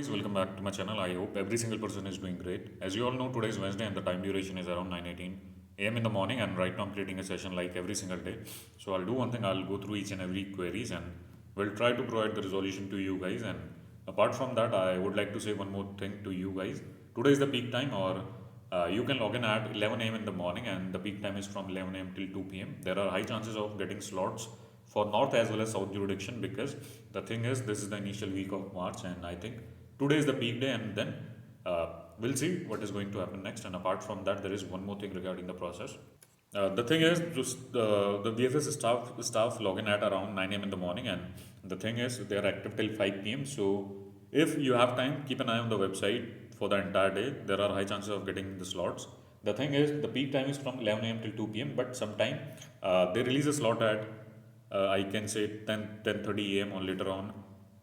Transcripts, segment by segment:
guys, welcome back to my channel. I hope every single person is doing great. As you all know, today is Wednesday and the time duration is around 9:18 a.m. in the morning, and right now I'm creating a session like every single day. So I'll do one thing, I'll go through each and every queries and we'll try to provide the resolution to you guys. And apart from that, I would like to say one more thing to you guys. Today is the peak time, or you can log in at 11 a.m. in the morning, and the peak time is from 11 a.m. till 2 p.m. There are high chances of getting slots for north as well as south jurisdiction, because the thing is, this is the initial week of March, and I think today is the peak day, and then uh, we'll see what is going to happen next. And apart from that, there is one more thing regarding the process. The thing is, just the VFS staff log in at around 9 a.m. in the morning, and the thing is, they are active till 5 p.m. So if you have time, keep an eye on the website for the entire day. There are high chances of getting the slots. The thing is, the peak time is from 11 a.m. till 2 p.m. But sometime they release a slot at I can say 10:30 a.m. or later on,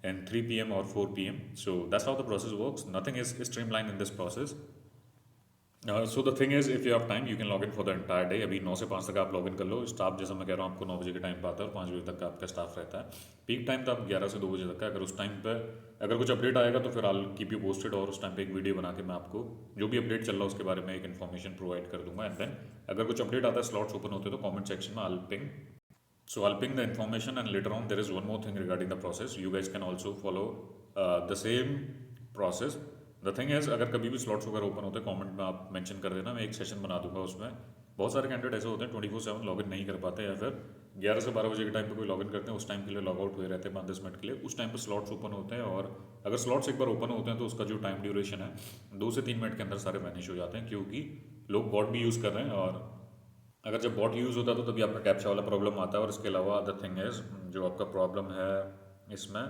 and 3 p.m. or 4 p.m. So that's how the process works. Nothing is streamlined in this process. So the thing is, if you have time, you can log in for the entire day. अभी 9 से 5 तक आप log in कर लो. Staff जैसा मैं कह रहा हूँ, आपको 9 बजे के टाइम पे आता है और 5 बजे तक का आपका स्टाफ रहता है. पीक टाइम तो आप 11 से 2 बजे तक का. अगर उस टाइम पे अगर कुछ अपडेट आएगा तो फिर I'll कीप यू पोस्टेड, और उस टाइम पे एक वीडियो बना के मैं आपको जो भी अपडेट चल रहा है उसके बारे में एक इन्फॉर्मेशन प्रोवाइड कर दूंगा. एंड देन अगर कुछ अपडेट आता है, स्लॉट्स ओपन होते हैं, तो कॉमेंट सेक्शन में I'll ping. So I'll ping the information, and later on there is one more thing regarding the process. You guys can also follow the same process. The thing is, अगर कभी भी slots वगैरह open होते हैं, comment में आप mention कर देना, मैं एक सेशन बना दूंगा. उसमें बहुत सारे कैंडिडेट ऐसे होते हैं 24/7 लॉगिन नहीं कर पाते, या फिर 11 से 12 बजे के टाइम पे कोई लॉगिन करते हैं, उस टाइम के लिए लॉग आउट हुए रहते हैं 5-10 मिनट के लिए. उस टाइम पे स्लॉट्स ओपन होते हैं, और अगर स्लॉट्स एक बार ओपन होते हैं तो उसका जो टाइम ड्यूरेशन है 2 से 3 मिनट के अंदर सारे वैनिश हो जाते हैं, क्योंकि लोग बॉट भी यूज़ कर रहे हैं. और अगर जब बॉट यूज़ होता है तो तभी आपका कैप्चा वाला प्रॉब्लम आता है. और इसके अलावा द थिंग इज, जो आपका प्रॉब्लम है इसमें,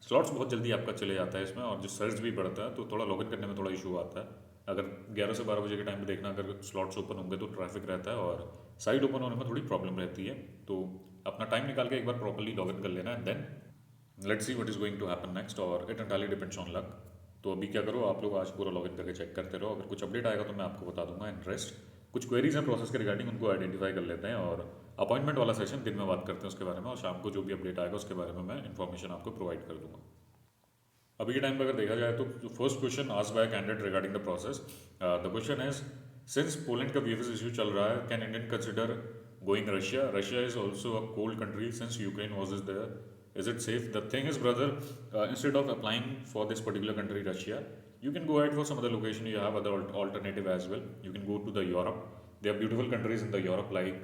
स्लॉट्स बहुत जल्दी आपका चले जाता है इसमें, और जो सर्च भी बढ़ता है तो थोड़ा लॉगिन करने में थोड़ा इशू आता है. अगर 11 से 12 बजे के टाइम पे देखना, अगर स्लॉट्स ओपन होंगे तो ट्रैफिक रहता है और साइट ओपन होने में थोड़ी प्रॉब्लम रहती है. तो अपना टाइम निकाल के एक बार प्रॉपरली लॉगिन कर लेना है. Then let's see what is going to happen next, और it entirely depends on luck. तो अभी क्या करो, आप लोग आज पूरा लॉगिन करके चेक करते रहो. अगर कुछ अपडेट आएगा तो मैं आपको बता दूंगा. एंड रेस्ट कुछ क्वेरीज हैं प्रोसेस के रिगार्डिंग, उनको आइडेंटिफाई कर लेते हैं, और अपॉइंटमेंट वाला सेशन दिन में बात करते हैं उसके बारे में, और शाम को जो भी अपडेट आएगा उसके बारे में मैं इन्फॉर्मेशन आपको प्रोवाइड कर दूंगा. अभी के टाइम पे अगर देखा जाए तो first question asked by candidate regarding the process. The question is, since Poland का वीएफएस इशू चल रहा है, can Indian consider going Russia? Russia is also a cold country since Ukraine was is there. Is it safe? The thing is, brother, instead of applying for this particular country, Russia, you can go ahead for some other location. You have other alternative as well. You can go to the Europe. There are beautiful countries in the Europe, like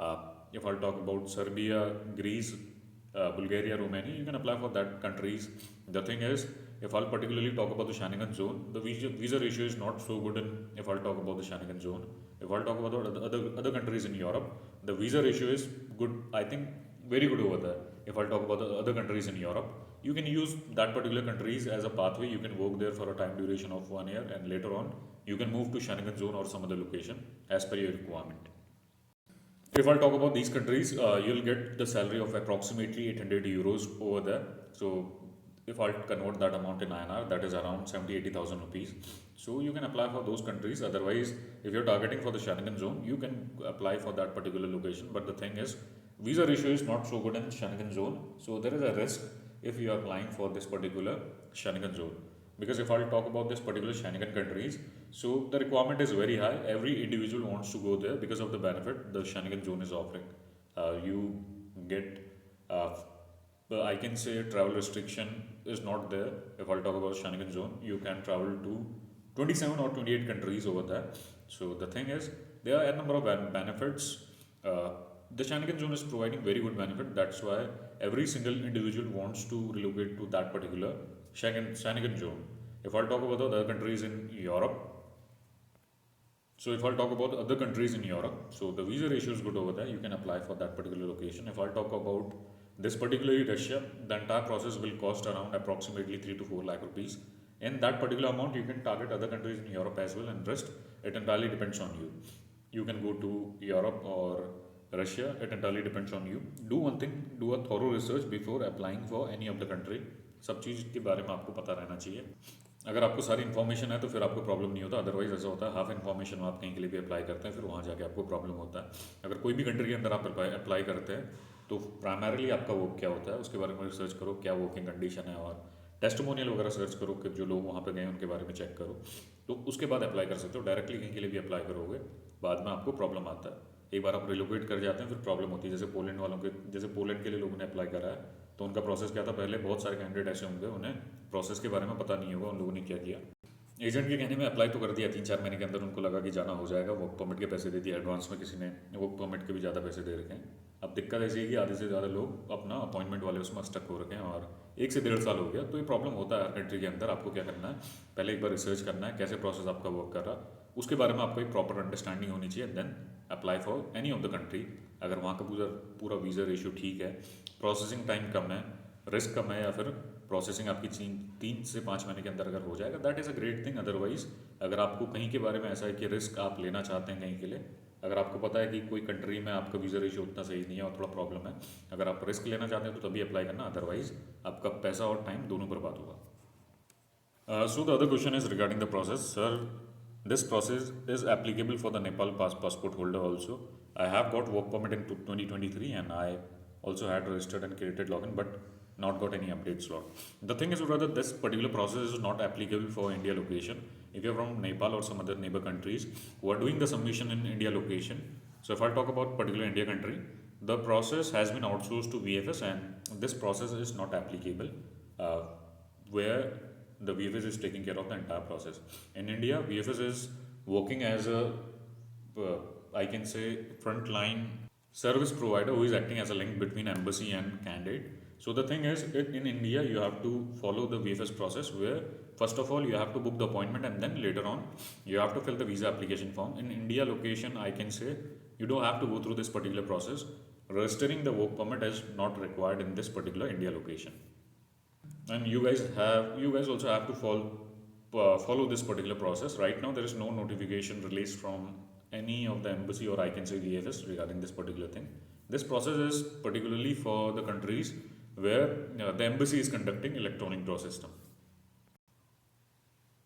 uh, if I'll talk about Serbia, Greece, Bulgaria, Romania, you can apply for that countries. The thing is, if I'll particularly talk about the Schengen zone, the visa ratio is not so good. If I'll talk about the Schengen zone, if I'll talk about the other countries in Europe, the visa ratio is good. I think very good over there. If I'll talk about the other countries in Europe, you can use that particular countries as a pathway. You can work there for a time duration of 1 year, and later on you can move to Schengen zone or some other location as per your requirement. If I'll talk about these countries, you'll get the salary of approximately 800 euros over there. So if I'll convert that amount in INR, that is around 70,000-80,000 rupees. So you can apply for those countries. Otherwise, if you're targeting for the Schengen zone, you can apply for that particular location. But the thing is, visa ratio is not so good in Schengen zone. So there is a risk if you are applying for this particular Schengen zone. Because if I'll talk about this particular Schengen countries, so the requirement is very high. Every individual wants to go there because of the benefit the Schengen zone is offering. You get, I can say, travel restriction is not there. If I'll talk about Schengen zone, you can travel to 27 or 28 countries over there. So the thing is, there are a number of benefits. The Schengen zone is providing very good benefit. That's why every single individual wants to relocate to that particular Schengen zone. If I'll talk about the other countries in Europe, so if I'll talk about other countries in Europe, so the visa ratio is good over there. You can apply for that particular location. If I'll talk about this particularly Russia, the entire process will cost around approximately 3 to 4 lakh rupees. In that particular amount, you can target other countries in Europe as well, and rest it entirely depends on you. You can go to Europe or Russia, it entirely depends on you. Do one thing, do a thorough research before applying for any of the country. सब चीज़ के बारे में आपको पता रहना चाहिए. अगर आपको सारी इन्फॉर्मेशन है तो फिर आपको प्रॉब्लम नहीं होता. अदरवाइज ऐसा होता है, हाफ इन्फॉर्मेशन आप कहीं के लिए भी अप्लाई करते हैं, फिर वहाँ जाके आपको प्रॉब्लम होता है. अगर कोई भी कंट्री के अंदर आप अप्लाई करते हैं तो प्राइमरीली आपका वो क्या होता है उसके बारे में रिसर्च करो, क्या वर्किंग कंडीशन है और टेस्टिमोनियल वगैरह सर्च करो कि जो लोग वहाँ पे गए उनके बारे में चेक करो, तो उसके बाद अप्लाई कर सकते हो। डायरेक्टली कहीं के लिए भी अप्लाई करोगे बाद में आपको प्रॉब्लम आता है। एक बार आप रिलोकेट कर जाते हैं फिर प्रॉब्लम होती है। जैसे पोलैंड वालों के, जैसे पोलैंड के लिए लोगों ने अप्लाई करा है, तो उनका प्रोसेस क्या था, पहले बहुत सारे कैंडिडेट ऐसे होंगे उन्हें प्रोसेस के बारे में पता नहीं होगा उन लोगों ने क्या किया। एजेंट के कहने में अप्लाई तो कर दिया, 3-4 महीने के अंदर उनको लगा कि जाना हो जाएगा, वर्क परमिट के पैसे दे दिए एडवांस में, किसी ने वर्क परमिट के भी ज़्यादा पैसे दे रखे हैं। अब दिक्कत ऐसी है कि आधे से ज़्यादा लोग अपना अपॉइंटमेंट वाले उसमें स्टक हो रखे हैं और 1 से 1.5 साल हो गया। तो ये प्रॉब्लम होता है हर कंट्री के अंदर। आपको क्या करना है, पहले एक बार रिसर्च करना है कैसे प्रोसेस आपका वर्क कर रहा, उसके बारे में आपको एक प्रॉपर अंडरस्टैंडिंग होनी चाहिए, then apply for any of the country. अगर वहाँ का पूरा पूरा वीज़ा रेशियो ठीक है, प्रोसेसिंग टाइम कम है, रिस्क कम है, या फिर प्रोसेसिंग आपकी 3 से 5 महीने के अंदर अगर हो जाएगा, that is a great thing. Otherwise अगर आपको कहीं के बारे में ऐसा है कि रिस्क आप लेना चाहते हैं कहीं के लिए, अगर आपको पता है कि कोई कंट्री में आपका वीज़ा रेशियो उतना सही नहीं है और थोड़ा प्रॉब्लम है, अगर आप रिस्क लेना चाहते हैं तो तभी अप्लाई करना, अदरवाइज आपका पैसा और टाइम दोनों बर्बाद होगा। So the other question is regarding the process. Sir, this process is applicable for the Nepal passport holder also. I have got work permit in 2023 and I also had registered and created login, but not got any update slot. The thing is, brother, this particular process is not applicable for India location. If you're from Nepal or some other neighbor countries who are doing the submission in India location, so if I talk about particular India country, the process has been outsourced to VFS and this process is not applicable. Uh, where the VFS is taking care of the entire process. In India, VFS is working as a, I can say, frontline service provider who is acting as a link between embassy and candidate. So the thing is, in India, you have to follow the VFS process where first of all you have to book the appointment and then later on you have to fill the visa application form. In India location, I can say you don't have to go through this particular process. Registering the work permit is not required in this particular India location. And you guys also have to follow this particular process. Right now there is no notification released from any of the embassy or I can say VFS regarding this particular thing. This process is particularly for the countries where the embassy is conducting electronic draw system.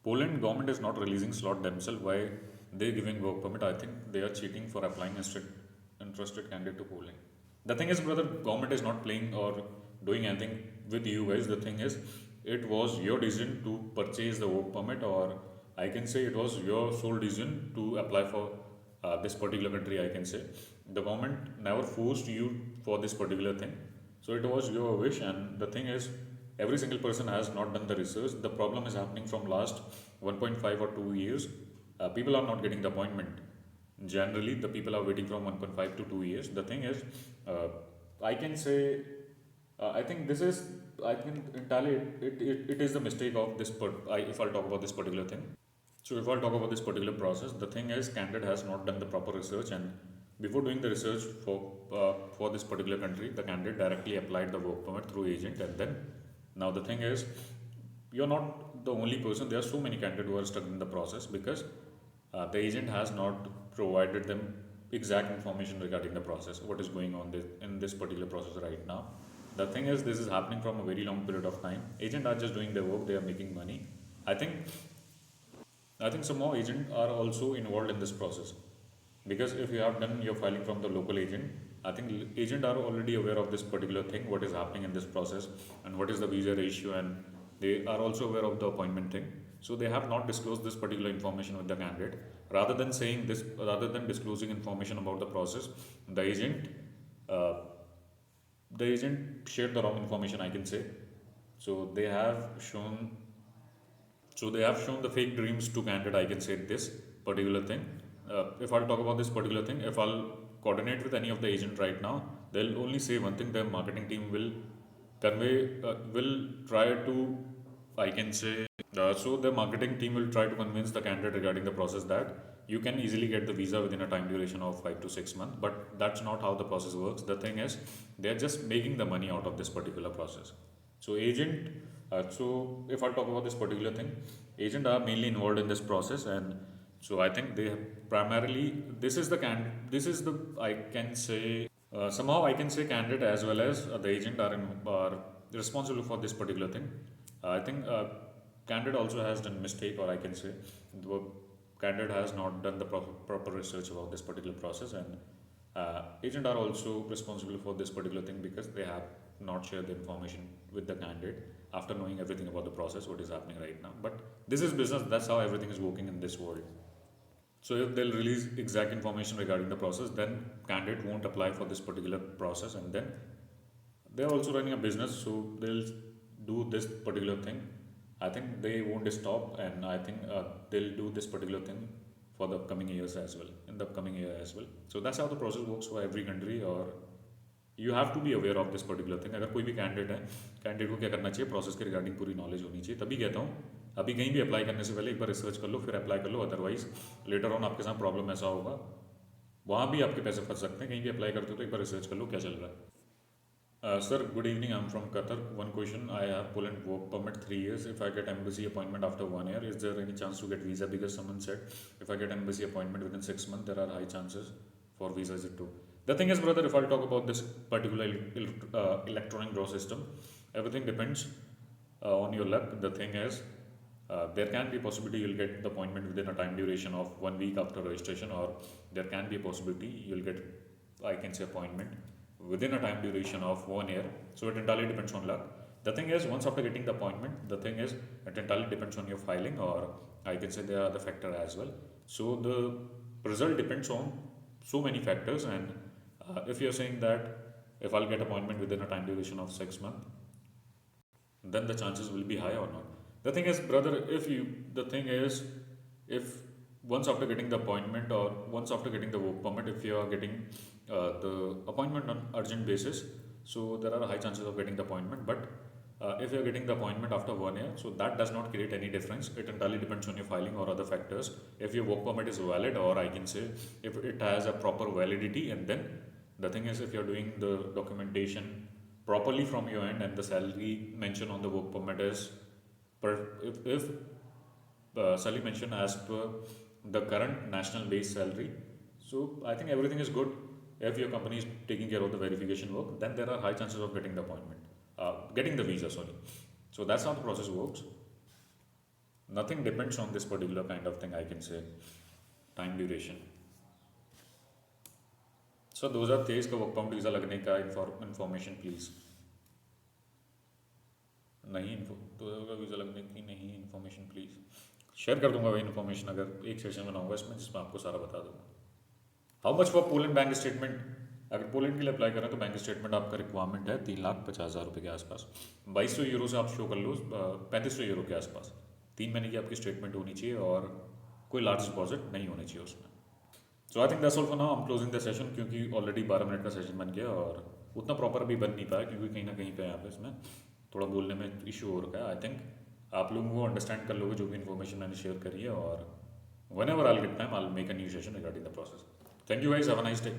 Poland government is not releasing slot themselves. Why they giving work permit? I think they are cheating for applying interested candidate to Poland. The thing is, brother, government is not playing or doing anything with you guys. The thing is, it was your decision to purchase the work permit, or I can say it was your sole decision to apply for this particular country. I can say the government never forced you for this particular thing, so it was your wish. And the thing is, every single person has not done the research. The problem is happening from last 1.5 or 2 years. People are not getting the appointment. Generally, the people are waiting from 1.5 to 2 years. The thing is, uh, I can say, I think this is, I think entirely it is the mistake of this. If I'll talk about this particular thing. So if I'll talk about this particular process, the thing is, candidate has not done the proper research, and before doing the research for this particular country, the candidate directly applied the work permit through agent, and then now the thing is, you're not the only person. There are so many candidates who are stuck in the process because the agent has not provided them exact information regarding the process, what is going on in this particular process right now. The thing is, this is happening from a very long period of time. Agents are just doing their work; they are making money. I think some more agents are also involved in this process because if you have done your filing from the local agent, I think agent are already aware of this particular thing, what is happening in this process, and what is the visa ratio, and they are also aware of the appointment thing. So they have not disclosed this particular information with the candidate. Rather than saying this, rather than disclosing information about the process, the agent uh, shared the wrong information, I can say. So they have shown the fake dreams to candidate, I can say this particular thing. If I'll talk about this particular thing, if I'll coordinate with any of the agent right now, they'll only say one thing. Their marketing team will convey, will try to, I can say, so the marketing team will try to convince the candidate regarding the process that you can easily get the visa within a time duration of 5 to 6 months. But that's not how the process works. The thing is, they're just making the money out of this particular process. So agent, so if I talk about this particular thing, agent are mainly involved in this process, and so I think they primarily this is the I can say somehow I can say candidate as well as the agent are responsible for this particular thing. I think candidate also has done mistake, or I can say the candidate has not done the proper research about this particular process, and agent are also responsible for this particular thing because they have not share the information with the candidate after knowing everything about the process, what is happening right now. But this is business, that's how everything is working in this world. So if they'll release exact information regarding the process, then candidate won't apply for this particular process, and then they're also running a business, so they'll do this particular thing. I think they won't stop, and I think they'll do this particular thing for the upcoming years as well, in the upcoming year as well. So that's how the process works for every country, or you have to be aware of this particular thing. अगर कोई भी candidate है, candidate को क्या करना चाहिए, process के regarding पूरी नॉलेज होनी चाहिए. तभी कहता हूँ अभी कहीं भी अप्लाई करने से पहले एक बार रिसर्च कर लो, फिर अप्लाई कर लो. अदरवाइज लेटर ऑन आपके साथ प्रॉब्लम ऐसा होगा, वहाँ भी आपके पैसे फंस सकते हैं. कहीं भी अप्लाई करते हो तो एक बार रिसर्च कर लो क्या चल रहा है. Sir, good evening. I'm from Qatar. One question. I have Poland work permit 3 years. If I get embassy appointment after 1 year, is there any chance to get visa? Because someone said if I get embassy appointment within 6 months, there are high chances for visa. Is it true? The thing is, brother, if I'll talk about this particular electronic draw system, everything depends on your luck. The thing is, there can be a possibility you'll get the appointment within a time duration of 1 week after registration, or there can be a possibility you'll get, I can say, appointment within a time duration of 1 year. So it entirely depends on luck. The thing is, once after getting the appointment, the thing is, it entirely depends on your filing, or I can say there are the factor as well. So the result depends on so many factors, and if you're saying that if I'll get appointment within a time duration of 6 months, then the chances will be high or not. The thing is, brother, the thing is, if once after getting the appointment or once after getting the work permit, if you are getting the appointment on urgent basis, so there are high chances of getting the appointment. But if you are getting the appointment after 1 year, so that does not create any difference. It entirely depends on your filing or other factors. If your work permit is valid, or I can say if it has a proper validity, and then the thing is, if you're doing the documentation properly from your end, and the salary mentioned on the work permit is if salary mentioned as per the current national base salary, so I think everything is good. If your company is taking care of the verification work, then there are high chances of getting the appointment, getting the visa, sorry. So that's how the process works. Nothing depends on this particular kind of thing, I can say, time duration. So 2023 का work permit visa लगने का information please. नहीं, 2000 का visa लगने की नहीं information please. Share कर दूंगा वही इन्फॉर्मेशन, अगर एक सेशन बनाऊंगा इसमें जिसमें आपको सारा बता दूंगा. How much for Poland bank statement? अगर पोलैंड के लिए अप्लाई करें तो बैंक स्टेटमेंट आपका रिक्वायरमेंट है 3,50,000 रुपये के आसपास. 2200 यूरो से आप शो कर लो 3500 यूरो के आसपास. 3 महीने की आपकी स्टेटमेंट होनी चाहिए, और कोई लार्ज डिपॉजिट नहीं होनी चाहिए उसमें. So I think that's all for now. I am closing the session, क्योंकि ऑलरेडी 12 मिनट का सेशन बन गया, और उतना प्रॉपर भी बन नहीं पाया, क्योंकि कहीं ना कहीं पे यहाँ पे इसमें थोड़ा बोलने में इशू हो रखा है. आई थिंक आप लोगों को अंडरस्टैंड कर लोगे जो भी इन्फॉर्मेशन मैंने शेयर करी है, और whenever I'll get time, I'll make a new session regarding the process. Thank you guys. Have a nice day.